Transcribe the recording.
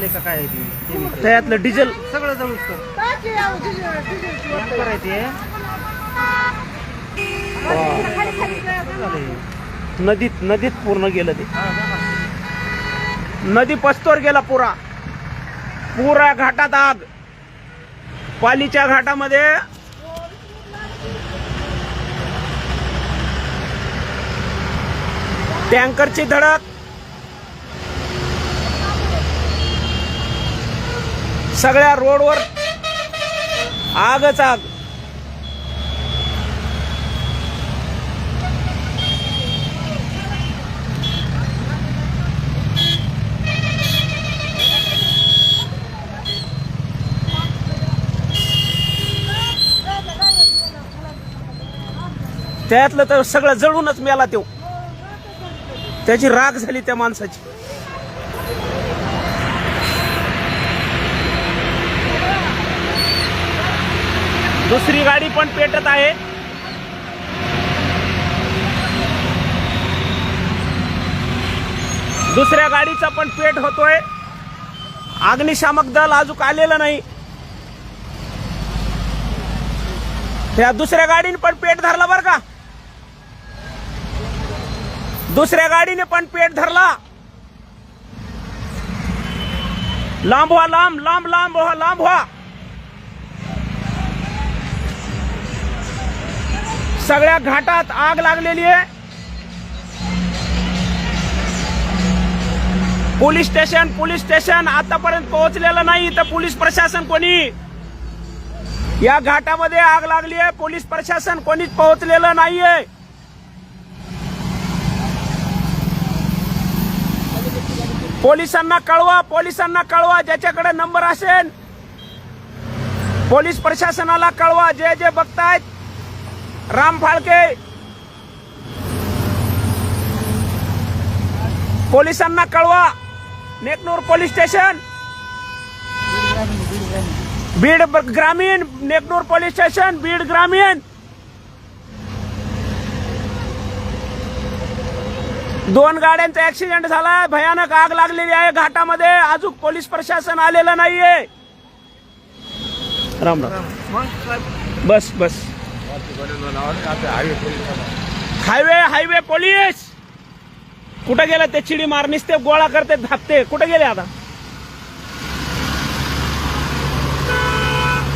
आहे का काय आहे ते विचार. त्यातलं डिझेल सगळं जळूच कर टँकर आहे ते झालंय. नदीत पूर्ण गेलं ते. हा, बघा. नदी पस्तोर गेला पुरा घाटात आग. पालीच्या घाटामध्ये टँकरची धडक. सगळ्या रोडवर आगच आग. त्यातलं तर सगळं जळूनच मेला तो. त्याची राख झाली त्या माणसाची. दुसरी गाडी पण पेटत आहे. दुसऱ्या गाडीचा पण पेट होतोय. अग्निशामक दल अजून आलेलं नाही. त्या दुसऱ्या गाडीने पण पेट धरला बरं का. दुसऱ्या गाडीने पण पेट धरला. लांब व्हा, लांब लांब लांब व्हा, लांब व्हा. सगळ्या घाटात आग लागलेली आहे. पोलीस स्टेशन आतापर्यंत पोहोचलेलं नाही. तर पोलीस प्रशासन कोणी या घाटामध्ये आग लागली आहे. पोलीस प्रशासन कोणीच पोहोचलेलं नाहीये. पोलिसांना कळवा ज्याच्याकडे नंबर असेल. पोलीस प्रशासनाला कळवा. जे बघतायत राम फाळके, पोलिसांना कळवा. नेकनूर पोलीस स्टेशन, बीड ग्रामीण, नेकनूर पोलीस स्टेशन, बीड ग्रामीण. दोन गाड्यांचा ऍक्सिडेंट झाला. भयानक आग लागलेली आहे घाटामध्ये. अजून पोलीस प्रशासन आलेलं नाहीये. राम राम. बस बस. हायवे पोलीस कुठे गेले? ते चिडी मारनीस ते गोळा करते, धापते. कुठे गेले आता?